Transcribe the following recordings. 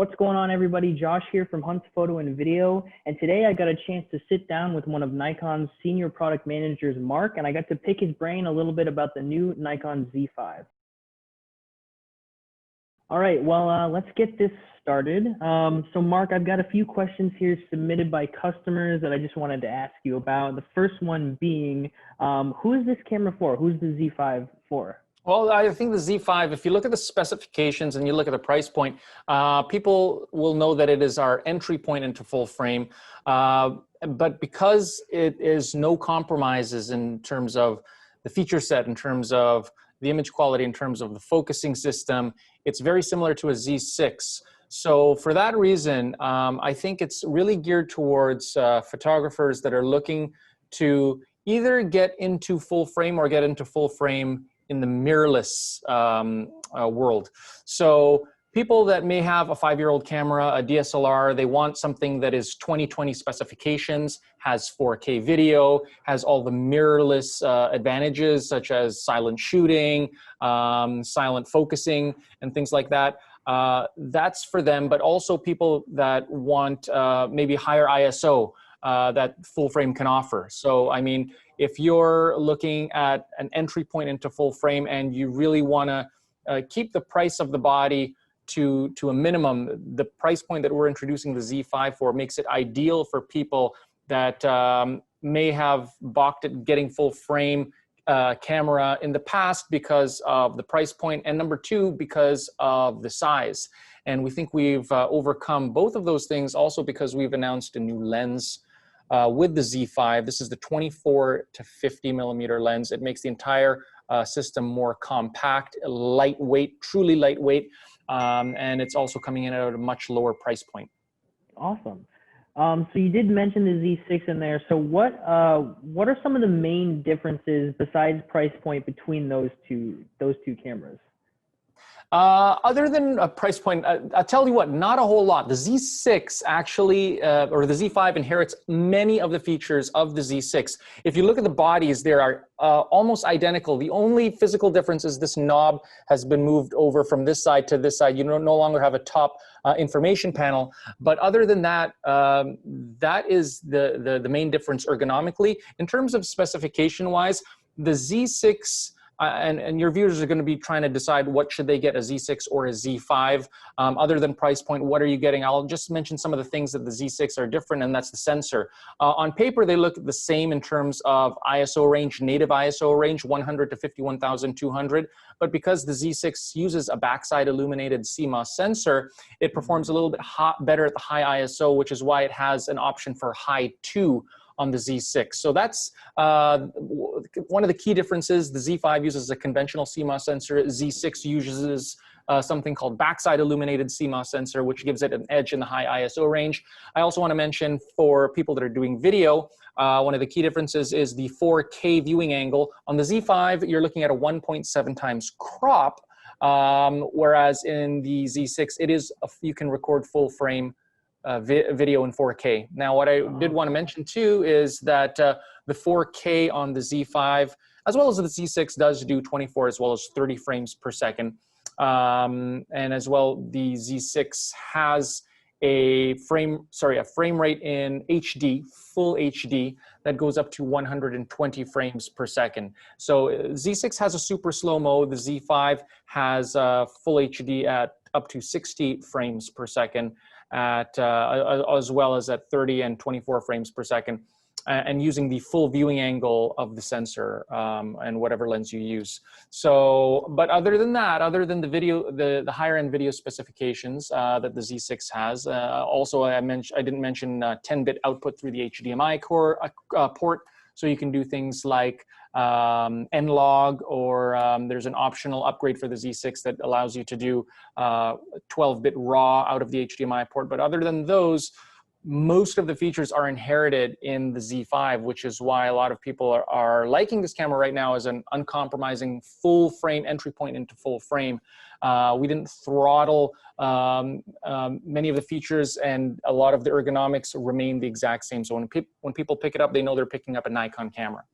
What's going on, everybody? Josh here from Hunt's Photo and Video, and today I got a chance to sit down with one of Nikon's senior product managers, Mark, and I got to pick his brain a little bit about the new Nikon Z5. All right, well, let's get this started. So Mark, I've got a few questions here submitted by customers that I just wanted to ask you about. The first one being, who is this camera for? Who's the Z5 for? Well, I think the Z5, if you look at the specifications and you look at the price point, people will know that it is our entry point into full frame. But because it is no compromises in terms of the feature set, in terms of the image quality, in terms of the focusing system, it's very similar to a Z6. So for that reason, I think it's really geared towards photographers that are looking to either get into full frame or get into full frame in the mirrorless world. So people that may have a 5-year-old camera, a DSLR, they want something that is 2020 specifications, has 4K video, has all the mirrorless advantages such as silent shooting, silent focusing, and things like that. That's for them, but also people that want maybe higher ISO that full frame can offer. So, I mean, if you're looking at an entry point into full frame and you really want to keep the price of the body to a minimum, the price point that we're introducing the Z5 for makes it ideal for people that may have balked at getting full frame camera in the past because of the price point, and number two, because of the size. And we think we've overcome both of those things also because we've announced a new lens with the Z5. This is the 24 to 50 millimeter lens. It makes the entire system more compact, lightweight, truly lightweight, and it's also coming in at a much lower price point. Awesome. So you did mention the Z6 in there. So what are some of the main differences besides price point between those two cameras? Other than a price point, I'll tell you what, not a whole lot. The Z6 actually, or the Z5 inherits many of the features of the Z6. If you look at the bodies, they are almost identical. The only physical difference is this knob has been moved over from this side to this side. You no longer have a top information panel. But other than that, that is the main difference ergonomically. In terms of specification-wise, the Z6, and your viewers are going to be trying to decide what should they get, a Z6 or a Z5. Other than price point, what are you getting? I'll just mention some of the things that the Z6 are different, and that's the sensor. On paper, they look the same in terms of ISO range, native ISO range, 100 to 51,200. But because the Z6 uses a backside illuminated CMOS sensor, it performs a little bit better at the high ISO, which is why it has an option for high 2 on the Z6. So that's one of the key differences. The Z5 uses a conventional CMOS sensor. Z6 uses something called backside illuminated CMOS sensor, which gives it an edge in the high ISO range. I also want to mention for people that are doing video, one of the key differences is the 4K viewing angle. On the Z5, you're looking at a 1.7 times crop, whereas in the Z6, you can record full frame video in 4K. Now, what I did want to mention too is that the 4K on the Z5, as well as the Z6, does do 24 as well as 30 frames per second. And as well, the Z6 has a frame rate in HD, full HD, that goes up to 120 frames per second. So Z6 has a super slow-mo. The Z5 has full HD at up to 60 frames per second, as well as at 30 and 24 frames per second, and using the full viewing angle of the sensor and whatever lens you use. So, but other than that, other than the video, the higher end video specifications that the Z6 has, also I didn't mention 10-bit output through the HDMI port, so you can do things like N-Log, or there's an optional upgrade for the Z6 that allows you to do 12-bit RAW out of the HDMI port. But other than those, most of the features are inherited in the Z5, which is why a lot of people are liking this camera right now as an uncompromising full frame entry point into full frame. We didn't throttle many of the features, and a lot of the ergonomics remain the exact same. So when people pick it up, they know they're picking up a Nikon camera.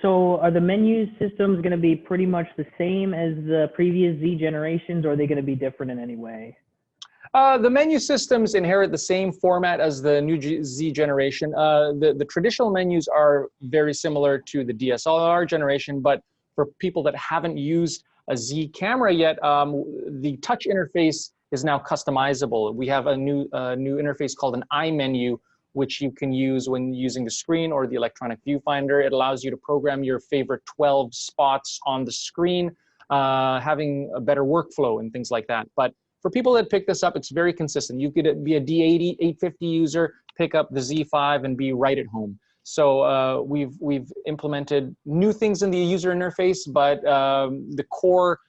So are the menu systems going to be pretty much the same as the previous Z generations, or are they going to be different in any way? The menu systems inherit the same format as the new Z generation. The traditional menus are very similar to the DSLR generation, but for people that haven't used a Z camera yet, the touch interface is now customizable. We have a new interface called an iMenu, which you can use when using the screen or the electronic viewfinder. It allows you to program your favorite 12 spots on the screen, having a better workflow and things like that. But for people that pick this up, it's very consistent. You could be a D80, 850 user, pick up the Z5 and be right at home. So we've implemented new things in the user interface, but the core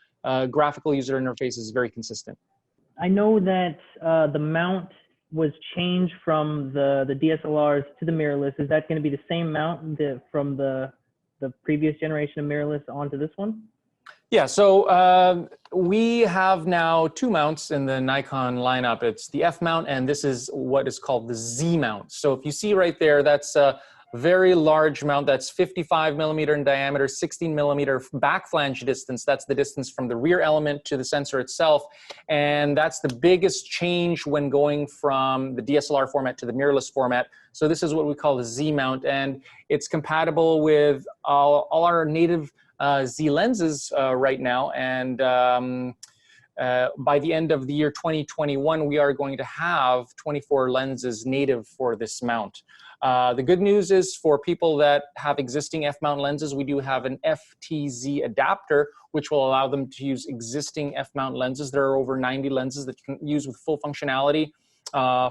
graphical user interface is very consistent. I know that the mount was changed from the DSLRs to the mirrorless. Is that going to be the same mount from the previous generation of mirrorless onto this one? Yeah, so we have now two mounts in the Nikon lineup. It's the F mount, and this is what is called the Z mount. So if you see right there, that's a very large mount that's 55 millimeter in diameter, 16 millimeter back flange distance. That's the distance from the rear element to the sensor itself. And that's the biggest change when going from the DSLR format to the mirrorless format. So this is what we call the Z mount, and it's compatible with all our native Z lenses right now, and by the end of the year 2021, we are going to have 24 lenses native for this mount. The good news is for people that have existing F-mount lenses, we do have an FTZ adapter, which will allow them to use existing F-mount lenses. There are over 90 lenses that you can use with full functionality,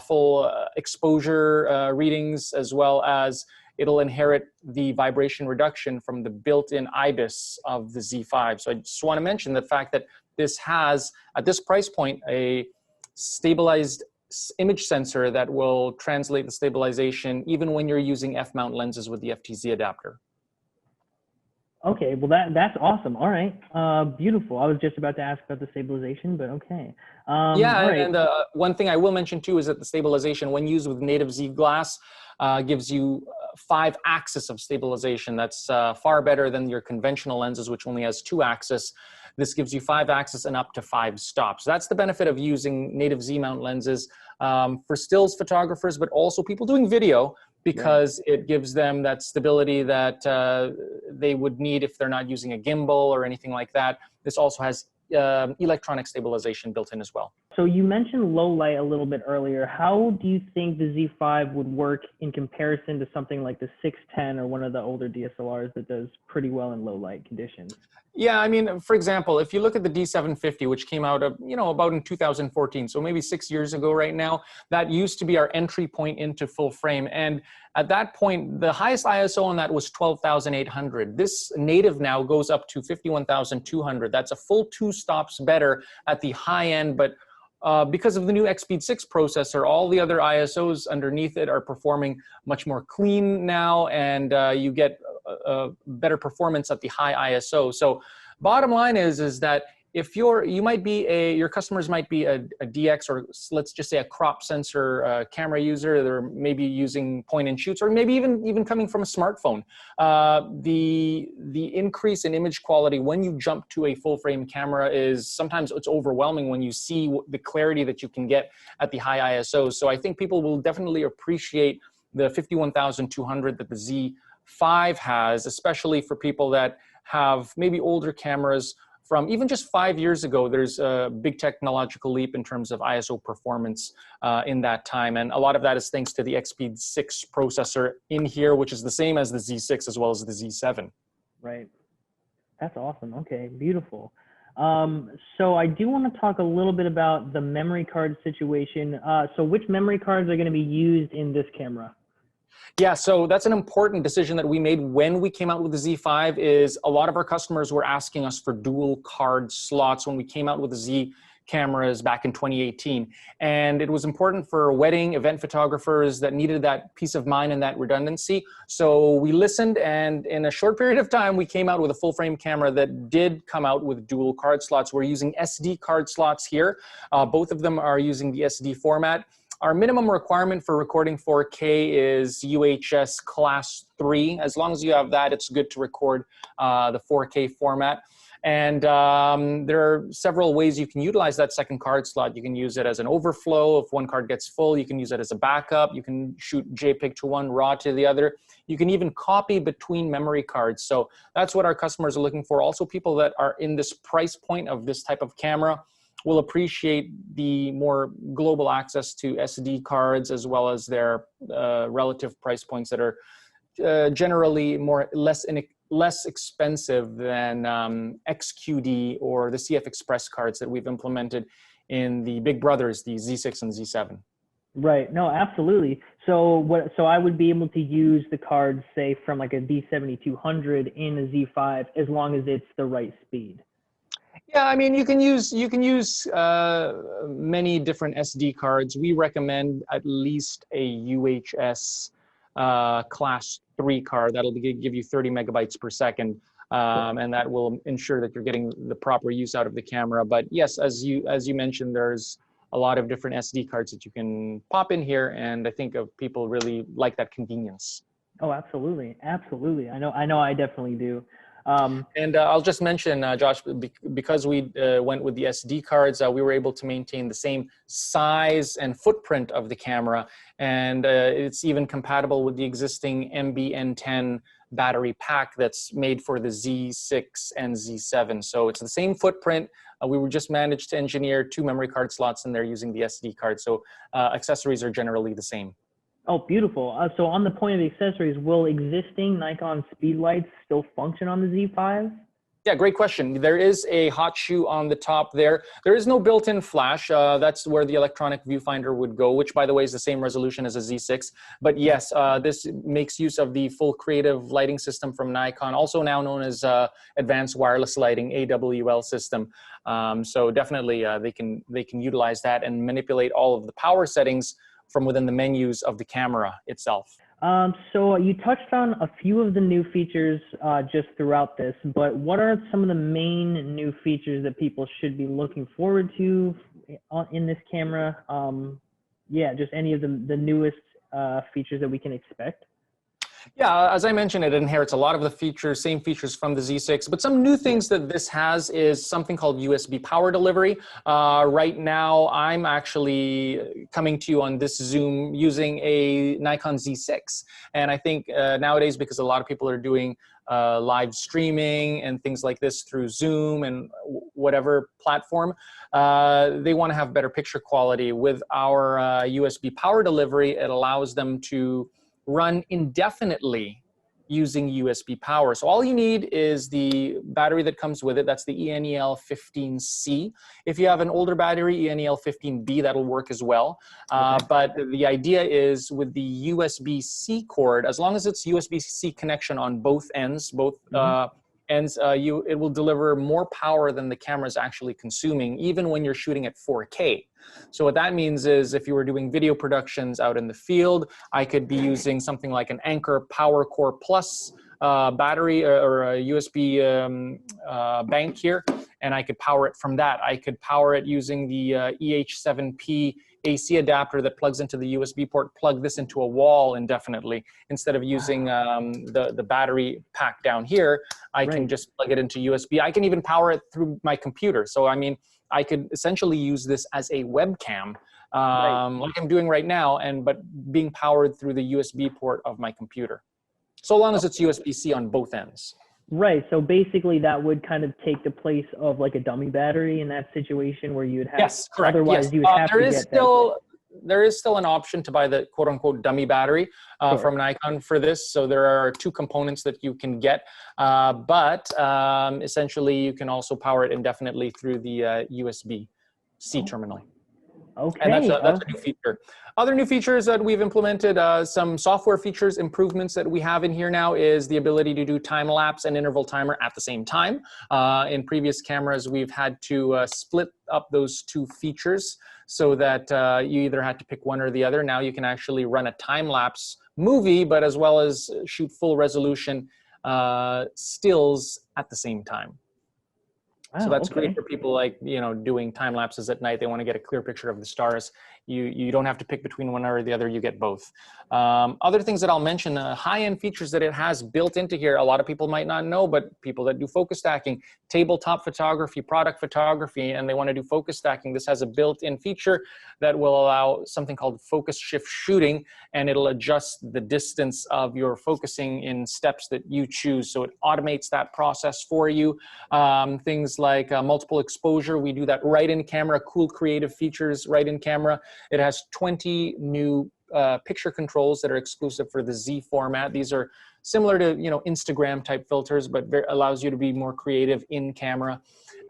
full exposure readings, as well as it'll inherit the vibration reduction from the built-in IBIS of the Z5. So I just want to mention the fact that this has, at this price point, a stabilized image sensor that will translate the stabilization even when you're using F-mount lenses with the FTZ adapter. Okay, well that's awesome. All right, beautiful. I was just about to ask about the stabilization, but okay. Yeah, all right. and one thing I will mention too is that the stabilization, when used with native Z glass, gives you 5 axis of stabilization. That's far better than your conventional lenses, which only has 2 axis. This gives you 5 axis and up to 5 stops. That's the benefit of using native Z mount lenses for stills photographers, but also people doing video, because it gives them that stability that they would need if they're not using a gimbal or anything like that. This also has electronic stabilization built in as well. So you mentioned low light a little bit earlier. How do you think the Z5 would work in comparison to something like the 610 or one of the older DSLRs that does pretty well in low light conditions? Yeah, I mean, for example, if you look at the D750, which came out about in 2014, so maybe 6 years ago right now, that used to be our entry point into full frame. And at that point, the highest ISO on that was 12,800. This native now goes up to 51,200. That's a full 2 stops better at the high end, but because of the new XSpeed 6 processor, all the other ISOs underneath it are performing much more clean now, and you get better performance at the high ISO. So bottom line is that if your customers might be a DX, or let's just say a crop sensor camera user, they're maybe using point and shoots, or maybe even coming from a smartphone. The increase in image quality when you jump to a full frame camera is sometimes it's overwhelming when you see the clarity that you can get at the high ISOs. So I think people will definitely appreciate the 51,200 that the Z5 has, especially for people that have maybe older cameras from even just 5 years ago. There's a big technological leap in terms of ISO performance in that time. And a lot of that is thanks to the XSpeed 6 processor in here, which is the same as the Z6 as well as the Z7. Right. That's awesome. Okay, beautiful. So I do want to talk a little bit about the memory card situation. So which memory cards are going to be used in this camera? Yeah, so that's an important decision that we made when we came out with the Z5. Is a lot of our customers were asking us for dual card slots when we came out with the Z cameras back in 2018. And it was important for wedding event photographers that needed that peace of mind and that redundancy. So we listened, and in a short period of time, we came out with a full frame camera that did come out with dual card slots. We're using SD card slots here. Both of them are using the SD format. Our minimum requirement for recording 4K is UHS class 3. As long as you have that, it's good to record the 4K format. And there are several ways you can utilize that second card slot. You can use it as an overflow. If one card gets full, you can use it as a backup. You can shoot JPEG to one, RAW to the other. You can even copy between memory cards. So that's what our customers are looking for. Also, people that are in this price point of this type of camera will appreciate the more global access to SD cards, as well as their relative price points that are generally less expensive than XQD or the CF Express cards that we've implemented in the big brothers, the Z6 and Z7. Right. No, absolutely. So I would be able to use the cards, say, from like a D7200 in a Z5, as long as it's the right speed. Yeah, I mean, you can use many different SD cards. We recommend at least a UHS class 3 card. That'll give you 30 megabytes per second, and that will ensure that you're getting the proper use out of the camera. But yes, as you mentioned, there's a lot of different SD cards that you can pop in here, and I think people really like that convenience. Oh, absolutely, absolutely. I know, I definitely do. And I'll just mention, Josh, because we went with the SD cards, we were able to maintain the same size and footprint of the camera, and it's even compatible with the existing MBN10 battery pack that's made for the Z6 and Z7. So it's the same footprint. We were just managed to engineer 2 memory card slots in there using the SD card. So accessories are generally the same. Oh, beautiful. So on the point of the accessories, will existing Nikon speed lights still function on the Z5? Yeah, great question. There is a hot shoe on the top there. There is no built-in flash. That's where the electronic viewfinder would go, which, by the way, is the same resolution as a Z6. But yes, this makes use of the full creative lighting system from Nikon, also now known as Advanced Wireless Lighting, AWL system. So definitely they can utilize that and manipulate all of the power settings from within the menus of the camera itself. So you touched on a few of the new features just throughout this, but what are some of the main new features that people should be looking forward to in this camera? Yeah, just any of the newest features that we can expect. Yeah, as I mentioned, it inherits a lot of the features, same features from the Z6, but some new things that this has is something called USB power delivery. Right now, I'm actually coming to you on this Zoom using a Nikon Z6. And I think nowadays, because a lot of people are doing live streaming and things like this through Zoom and whatever platform, they want to have better picture quality. With our USB power delivery, it allows them to run indefinitely using USB power. So all you need is the battery that comes with it. That's the ENEL15C. If you have an older battery, ENEL15B, that'll work as well. Okay. But the idea is with the USB-C cord, as long as it's USB-C connection on both ends, it will deliver more power than the camera is actually consuming, even when you're shooting at 4K. So what that means is if you were doing video productions out in the field, I could be using something like an Anker PowerCore Plus battery or a USB bank here, and I could power it from that. I could power it using the EH7P AC adapter that plugs into the USB port, plug this into a wall indefinitely. Instead of using the battery pack down here, I can just plug it into USB. I can even power it through my computer. So, I mean, I could essentially use this as a webcam, like I'm doing right now, but being powered through the USB port of my computer. So long as it's USB-C on both ends. Right. So basically that would kind of take the place of like a dummy battery in that situation where you'd have, yes, correct. Otherwise you would have to get there is still an option to buy the quote unquote dummy battery from Nikon for this. So there are 2 components that you can get, but essentially you can also power it indefinitely through the USB-C terminal. Okay. And that's a new feature. Other new features that we've implemented, some software features, improvements that we have in here now is the ability to do time lapse and interval timer at the same time. In previous cameras, we've had to split up those 2 features so that you either had to pick one or the other. Now you can actually run a time lapse movie, but as well as shoot full resolution stills at the same time. So Wow, that's great okay. for people like, doing time lapses at night. They want to get a clear picture of the stars. You don't have to pick between one or the other. You get both. Other things that I'll mention, high-end features that it has built into here, a lot of people might not know, but people that do focus stacking, tabletop photography, product photography, and they want to do focus stacking, this has a built-in feature that will allow something called focus shift shooting, and it'll adjust the distance of your focusing in steps that you choose. So it automates that process for you. Things like multiple exposure, we do that right in camera, cool creative features right in camera. It has 20 new picture controls that are exclusive for the Z format. These are similar to Instagram type filters, but allows you to be more creative in camera,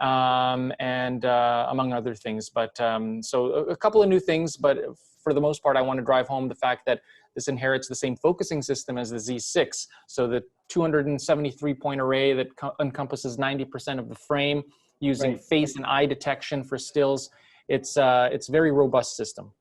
and among other things. But so a couple of new things, but for the most part, I want to drive home the fact that this inherits the same focusing system as the Z6. So the 273 point array that encompasses 90% of the frame, using Right. face and eye detection for stills. It's a very robust system.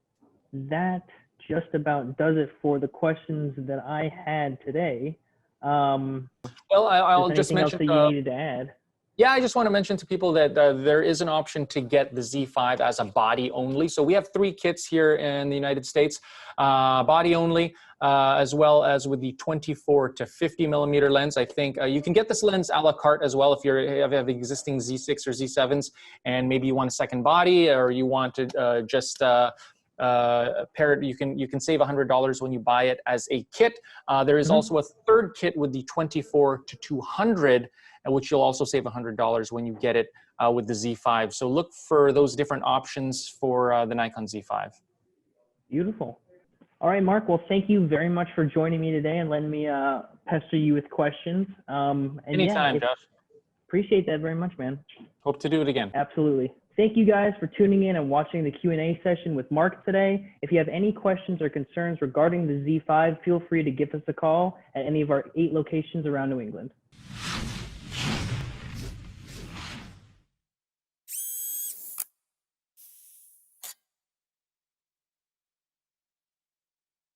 That just about does it for the questions that I had today. Well, I'll Is just anything else mention, that you needed to add? yeah, I just want to mention to people that there is an option to get the Z5 as a body only. So we have 3 kits here in the United States, body only, as well as with the 24 to 50 millimeter lens. I think you can get this lens a la carte as well if you have existing Z6 or Z7s, and maybe you want a second body, or you want to just pair it. You can save $100 when you buy it as a kit. There is also a third kit with the 24 to 200, which you'll also save $100 when you get it with the Z5. So look for those different options for the Nikon Z5. Beautiful. All right, Mark. Well, thank you very much for joining me today and letting me pester you with questions. And Anytime, yeah, Josh. appreciate that very much, man. Hope to do it again. Absolutely. Thank you guys for tuning in and watching the Q&A session with Mark today. If you have any questions or concerns regarding the Z5, feel free to give us a call at any of our 8 locations around New England.